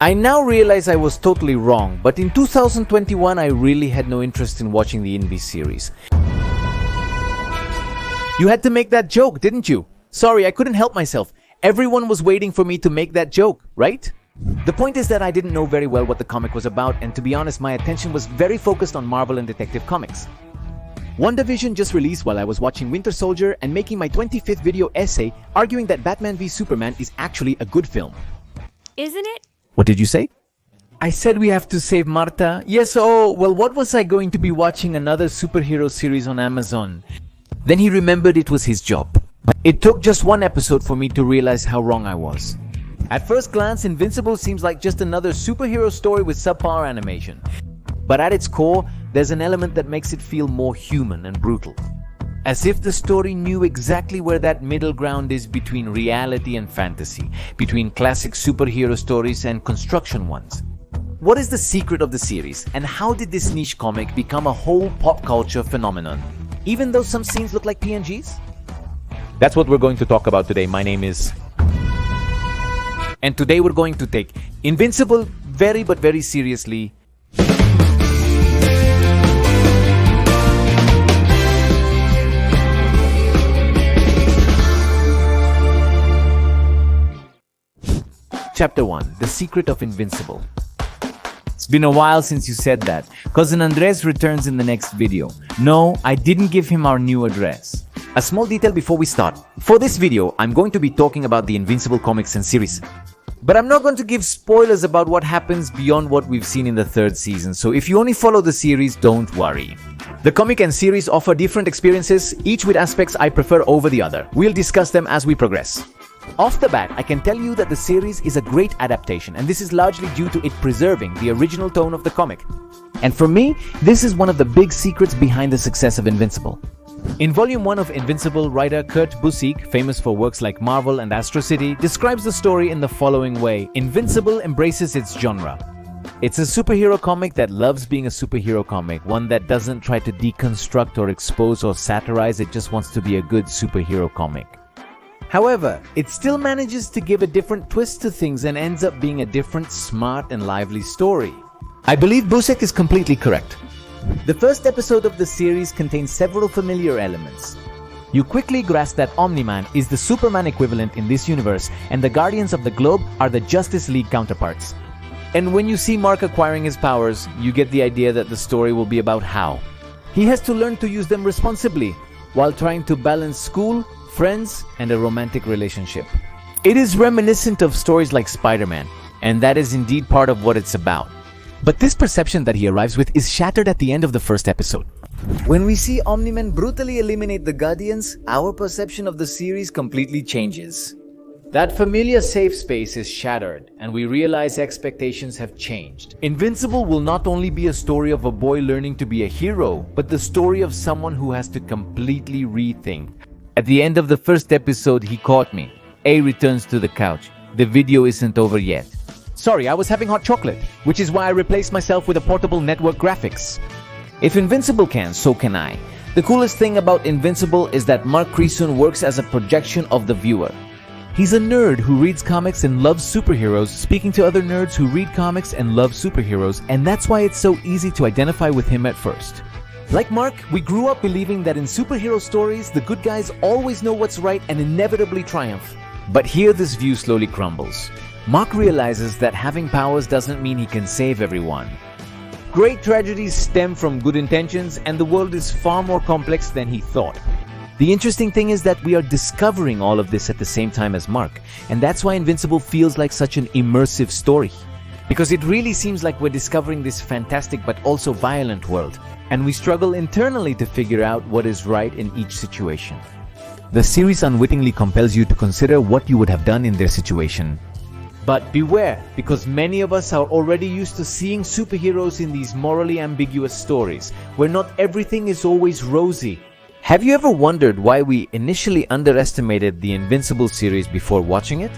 I now realize I was totally wrong, but in 2021 I really had no interest in watching the Invi series. You had to make that joke, didn't you? Sorry, I couldn't help myself. Everyone was waiting for me to make that joke, right? The point is that I didn't know very well what the comic was about, and to be honest, my attention was very focused on Marvel and Detective Comics. WandaVision just released while I was watching Winter Soldier and making my 25th video essay arguing that Batman v Superman is actually a good film. Isn't it? What did you say? I said we have to save Marta. Yes, oh, well, what was I going to be watching another superhero series on Amazon? Then he remembered it was his job. It took just one episode for me to realize how wrong I was. At first glance, Invincible seems like just another superhero story with subpar animation. But at its core, there's an element that makes it feel more human and brutal. As if the story knew exactly where that middle ground is between reality and fantasy, between classic superhero stories and construction ones. What is the secret of the series, and how did this niche comic become a whole pop culture phenomenon, even though some scenes look like PNGs? That's what we're going to talk about today. My name is... And today we're going to take Invincible very but very seriously. Chapter 1. The Secret of Invincible. It's been a while since you said that. Cousin Andres returns in the next video. No, I didn't give him our new address. A small detail before we start. For this video, I'm going to be talking about the Invincible comics and series. But I'm not going to give spoilers about what happens beyond what we've seen in the third season, so if you only follow the series, don't worry. The comic and series offer different experiences, each with aspects I prefer over the other. We'll discuss them as we progress. Off the bat, I can tell you that the series is a great adaptation, and this is largely due to it preserving the original tone of the comic. And for me, this is one of the big secrets behind the success of Invincible. In Volume 1 of Invincible, writer Kurt Busiek, famous for works like Marvel and Astro City, describes the story in the following way. Invincible embraces its genre. It's a superhero comic that loves being a superhero comic, one that doesn't try to deconstruct or expose or satirize, it just wants to be a good superhero comic. However, it still manages to give a different twist to things and ends up being a different, smart and lively story. I believe Busiek is completely correct. The first episode of the series contains several familiar elements. You quickly grasp that Omni-Man is the Superman equivalent in this universe, and the Guardians of the Globe are the Justice League counterparts. And when you see Mark acquiring his powers, you get the idea that the story will be about how he has to learn to use them responsibly, while trying to balance school, friends, and a romantic relationship. It is reminiscent of stories like Spider-Man, and that is indeed part of what it's about. But this perception that he arrives with is shattered at the end of the first episode. When we see Omni-Man brutally eliminate the Guardians, our perception of the series completely changes. That familiar safe space is shattered, and we realize expectations have changed. Invincible will not only be a story of a boy learning to be a hero, but the story of someone who has to completely rethink. At the end of the first episode, he caught me. A returns to the couch. The video isn't over yet. Sorry, I was having hot chocolate, which is why I replaced myself with a portable network graphics. If Invincible can, so can I. The coolest thing about Invincible is that Mark Creason works as a projection of the viewer. He's a nerd who reads comics and loves superheroes, speaking to other nerds who read comics and love superheroes, and that's why it's so easy to identify with him at first. Like Mark, we grew up believing that in superhero stories, the good guys always know what's right and inevitably triumph. But here this view slowly crumbles. Mark realizes that having powers doesn't mean he can save everyone. Great tragedies stem from good intentions, and the world is far more complex than he thought. The interesting thing is that we are discovering all of this at the same time as Mark, and that's why Invincible feels like such an immersive story. Because it really seems like we're discovering this fantastic but also violent world, and we struggle internally to figure out what is right in each situation. The series unwittingly compels you to consider what you would have done in their situation. But beware, because many of us are already used to seeing superheroes in these morally ambiguous stories, where not everything is always rosy. Have you ever wondered why we initially underestimated the Invincible series before watching it?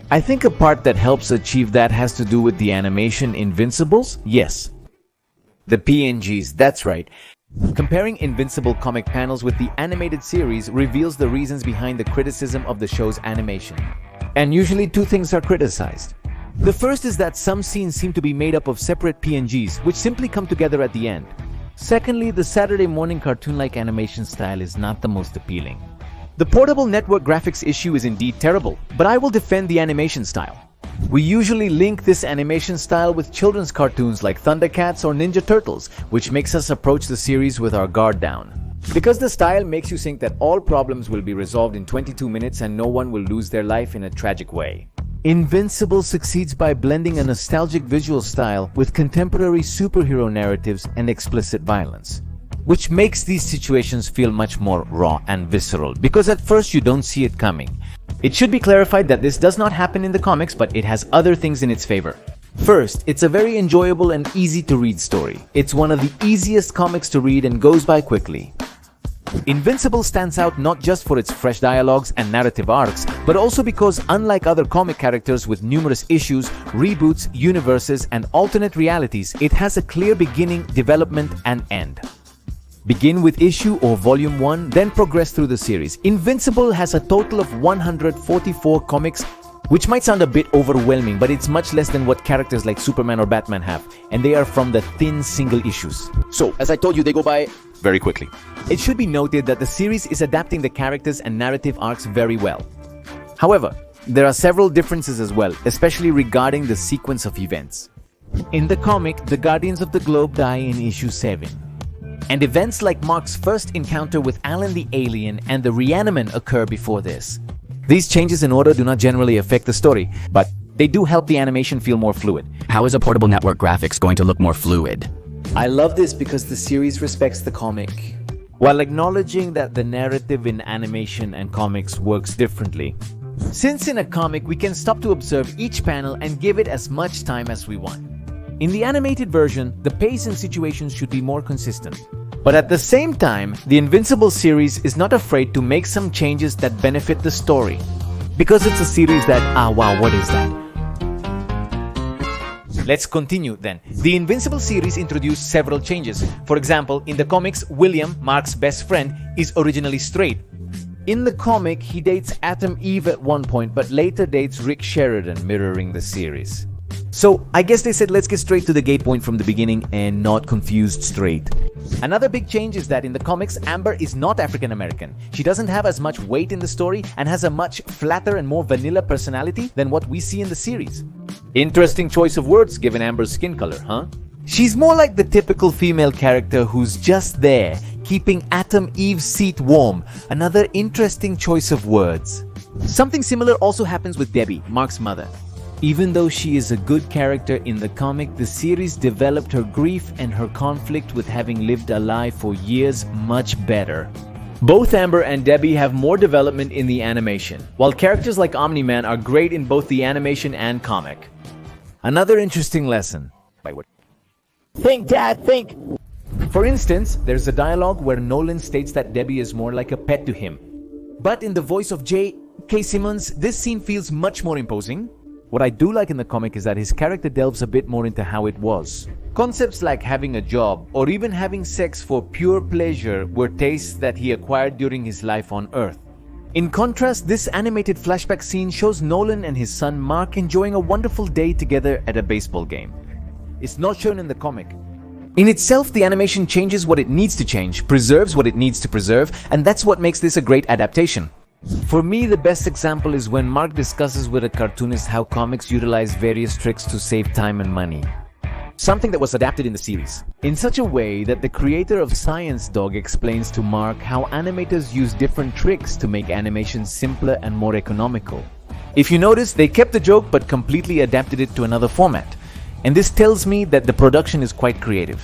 I think a part that helps achieve that has to do with the animation Invincibles? Yes. The PNGs, that's right. Comparing Invincible comic panels with the animated series reveals the reasons behind the criticism of the show's animation. And usually two things are criticized. The first is that some scenes seem to be made up of separate PNGs, which simply come together at the end. Secondly, the Saturday morning cartoon-like animation style is not the most appealing. The portable network graphics issue is indeed terrible, but I will defend the animation style. We usually link this animation style with children's cartoons like Thundercats or Ninja Turtles, which makes us approach the series with our guard down. Because the style makes you think that all problems will be resolved in 22 minutes and no one will lose their life in a tragic way. Invincible succeeds by blending a nostalgic visual style with contemporary superhero narratives and explicit violence, which makes these situations feel much more raw and visceral, because at first you don't see it coming. It should be clarified that this does not happen in the comics, but it has other things in its favor. First, it's a very enjoyable and easy to read story. It's one of the easiest comics to read and goes by quickly. Invincible stands out not just for its fresh dialogues and narrative arcs, but also because unlike other comic characters with numerous issues, reboots, universes, and alternate realities, it has a clear beginning, development, and end. Begin with issue or volume 1, then progress through the series. Invincible has a total of 144 comics, which might sound a bit overwhelming, but it's much less than what characters like Superman or Batman have, and they are from the thin single issues. So, as I told you, they go by very quickly. It should be noted that the series is adapting the characters and narrative arcs very well. However, there are several differences as well, especially regarding the sequence of events. In the comic, the Guardians of the Globe die in issue 7. And events like Mark's first encounter with Alan the Alien and the Reaniman occur before this. These changes in order do not generally affect the story, but they do help the animation feel more fluid. How is a portable network graphics going to look more fluid? I love this because the series respects the comic, while acknowledging that the narrative in animation and comics works differently. Since in a comic we can stop to observe each panel and give it as much time as we want. In the animated version, the pace and situations should be more consistent. But at the same time, the Invincible series is not afraid to make some changes that benefit the story. Because it's a series that, wow, what is that? Let's continue then. The Invincible series introduced several changes. For example, in the comics, William, Mark's best friend, is originally straight. In the comic, he dates Atom Eve at one point, but later dates Rick Sheridan, mirroring the series. So, I guess they said let's get straight to the gate point from the beginning and not confused straight. Another big change is that in the comics, Amber is not African American. She doesn't have as much weight in the story and has a much flatter and more vanilla personality than what we see in the series. Interesting choice of words given Amber's skin color, huh? She's more like the typical female character who's just there, keeping Atom Eve's seat warm. Another interesting choice of words. Something similar also happens with Debbie, Mark's mother. Even though she is a good character in the comic, the series developed her grief and her conflict with having lived a lie for years much better. Both Amber and Debbie have more development in the animation, while characters like Omni-Man are great in both the animation and comic. Another interesting lesson. Think, Dad, think! For instance, there's a dialogue where Nolan states that Debbie is more like a pet to him. But in the voice of J.K. Simmons, this scene feels much more imposing. What I do like in the comic is that his character delves a bit more into how it was. Concepts like having a job or even having sex for pure pleasure were tastes that he acquired during his life on Earth. In contrast, this animated flashback scene shows Nolan and his son Mark enjoying a wonderful day together at a baseball game. It's not shown in the comic. In itself, the animation changes what it needs to change, preserves what it needs to preserve, and that's what makes this a great adaptation. For me, the best example is when Mark discusses with a cartoonist how comics utilize various tricks to save time and money. Something that was adapted in the series, in such a way that the creator of Science Dog explains to Mark how animators use different tricks to make animation simpler and more economical. If you notice, they kept the joke but completely adapted it to another format. And this tells me that the production is quite creative.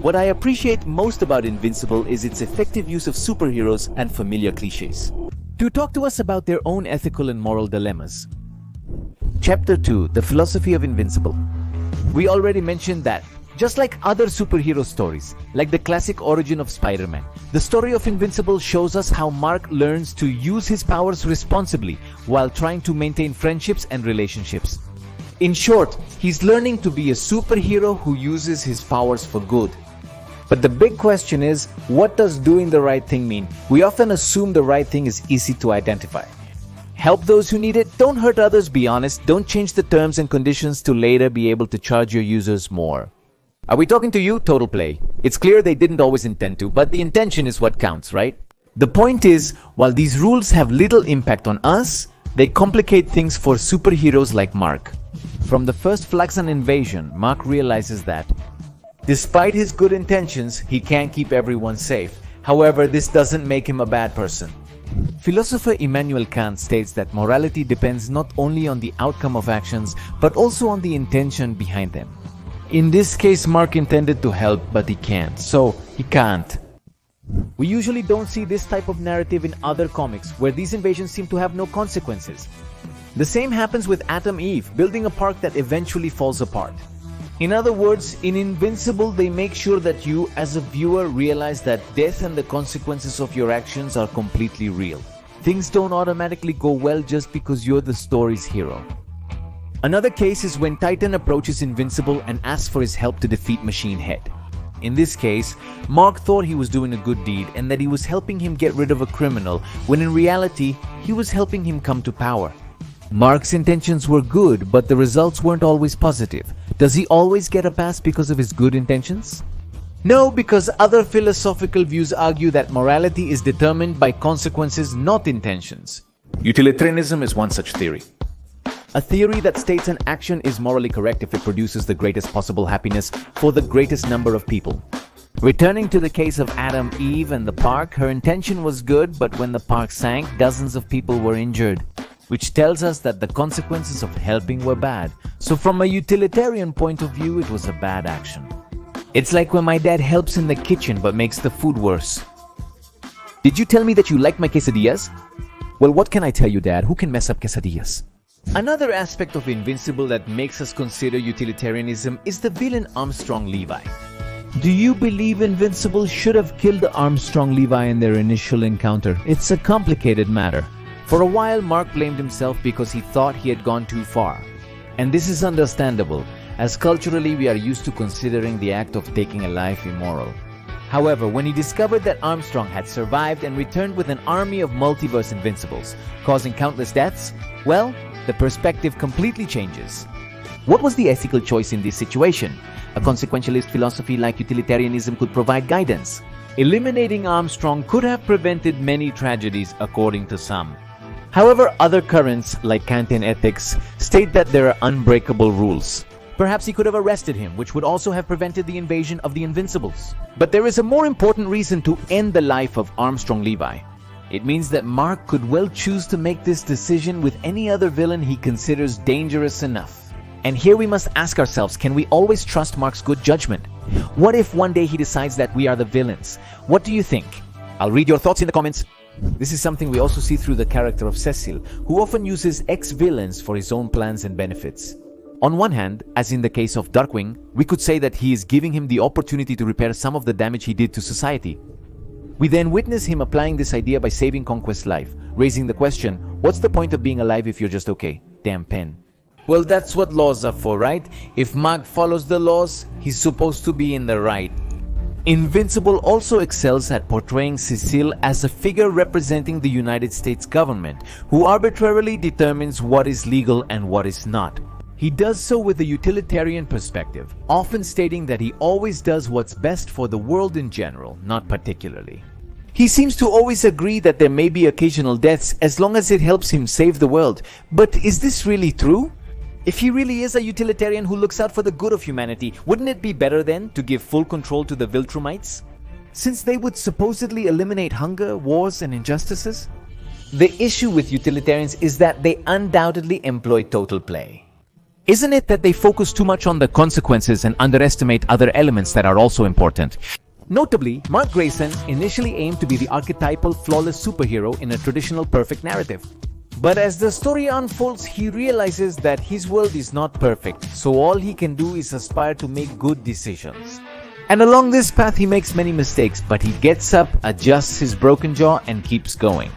What I appreciate most about Invincible is its effective use of superheroes and familiar cliches to talk to us about their own ethical and moral dilemmas. Chapter 2, The Philosophy of Invincible. We already mentioned that, just like other superhero stories, like the classic origin of Spider-Man, the story of Invincible shows us how Mark learns to use his powers responsibly while trying to maintain friendships and relationships. In short, he's learning to be a superhero who uses his powers for good. But the big question is, what does doing the right thing mean? We often assume the right thing is easy to identify. Help those who need it, don't hurt others, be honest, don't change the terms and conditions to later be able to charge your users more. Are we talking to you? Total play. It's clear they didn't always intend to, but the intention is what counts, right? The point is, while these rules have little impact on us, they complicate things for superheroes like Mark. From the first Flaxan invasion, Mark realizes that, despite his good intentions, he can't keep everyone safe. However, this doesn't make him a bad person. Philosopher Immanuel Kant states that morality depends not only on the outcome of actions, but also on the intention behind them. In this case, Mark intended to help, but he can't, so he can't. We usually don't see this type of narrative in other comics, where these invasions seem to have no consequences. The same happens with Atom Eve, building a park that eventually falls apart. In other words, in Invincible, they make sure that you, as a viewer, realize that death and the consequences of your actions are completely real. Things don't automatically go well just because you're the story's hero. Another case is when Titan approaches Invincible and asks for his help to defeat Machine Head. In this case, Mark thought he was doing a good deed and that he was helping him get rid of a criminal, when in reality, he was helping him come to power. Mark's intentions were good, but the results weren't always positive. Does he always get a pass because of his good intentions? No, because other philosophical views argue that morality is determined by consequences, not intentions. Utilitarianism is one such theory. A theory that states an action is morally correct if it produces the greatest possible happiness for the greatest number of people. Returning to the case of Adam, Eve, and the park, her intention was good, but when the park sank, dozens of people were injured, which tells us that the consequences of helping were bad. So from a utilitarian point of view, it was a bad action. It's like when my dad helps in the kitchen but makes the food worse. Did you tell me that you like my quesadillas? Well, what can I tell you, Dad? Who can mess up quesadillas? Another aspect of Invincible that makes us consider utilitarianism is the villain Armstrong Levi. Do you believe Invincible should have killed Armstrong Levi in their initial encounter? It's a complicated matter. For a while, Mark blamed himself because he thought he had gone too far. And this is understandable, as culturally we are used to considering the act of taking a life immoral. However, when he discovered that Armstrong had survived and returned with an army of multiverse Invincibles, causing countless deaths, well, the perspective completely changes. What was the ethical choice in this situation? A consequentialist philosophy like utilitarianism could provide guidance. Eliminating Armstrong could have prevented many tragedies, according to some. However, other currents, like Kantian ethics, state that there are unbreakable rules. Perhaps he could have arrested him, which would also have prevented the invasion of the Invincibles. But there is a more important reason to end the life of Armstrong Levi. It means that Mark could well choose to make this decision with any other villain he considers dangerous enough. And here we must ask ourselves, can we always trust Mark's good judgment? What if one day he decides that we are the villains? What do you think? I'll read your thoughts in the comments. This is something we also see through the character of Cecil, who often uses ex-villains for his own plans and benefits. On one hand, as in the case of Darkwing, we could say that he is giving him the opportunity to repair some of the damage he did to society. We then witness him applying this idea by saving Conquest's life, raising the question, what's the point of being alive if you're just okay? Damn pen. Well, that's what laws are for, right? If Mark follows the laws, he's supposed to be in the right. Invincible also excels at portraying Cecile as a figure representing the United States government, who arbitrarily determines what is legal and what is not. He does so with a utilitarian perspective, often stating that he always does what's best for the world in general, not particularly. He seems to always agree that there may be occasional deaths as long as it helps him save the world. But is this really true? If he really is a utilitarian who looks out for the good of humanity, wouldn't it be better then to give full control to the Viltrumites? Since they would supposedly eliminate hunger, wars, and injustices? The issue with utilitarians is that they undoubtedly employ total play. Isn't it that they focus too much on the consequences and underestimate other elements that are also important? Notably, Mark Grayson initially aimed to be the archetypal flawless superhero in a traditional perfect narrative. But as the story unfolds, he realizes that his world is not perfect, so all he can do is aspire to make good decisions. And along this path he makes many mistakes, but he gets up, adjusts his broken jaw, and keeps going.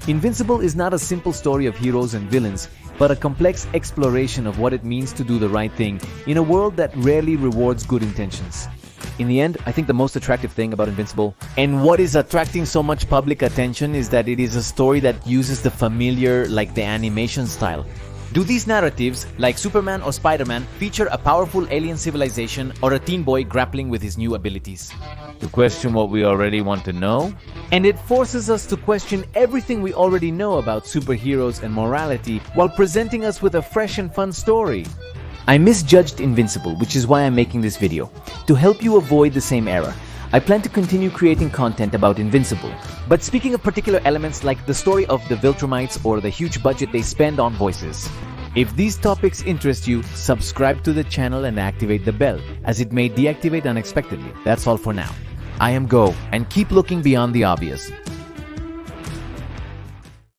Invincible is not a simple story of heroes and villains, but a complex exploration of what it means to do the right thing in a world that rarely rewards good intentions. In the end, I think the most attractive thing about Invincible, And what is attracting so much public attention is that it is a story that uses the familiar, like the animation style. Do these narratives, like Superman or Spider-Man, feature a powerful alien civilization or a teen boy grappling with his new abilities? To question what we already want to know? And it forces us to question everything we already know about superheroes and morality while presenting us with a fresh and fun story. I misjudged Invincible, which is why I'm making this video. To help you avoid the same error, I plan to continue creating content about Invincible. But speaking of particular elements like the story of the Viltrumites or the huge budget they spend on voices, if these topics interest you, subscribe to the channel and activate the bell, as it may deactivate unexpectedly. That's all for now. I am Go, and keep looking beyond the obvious.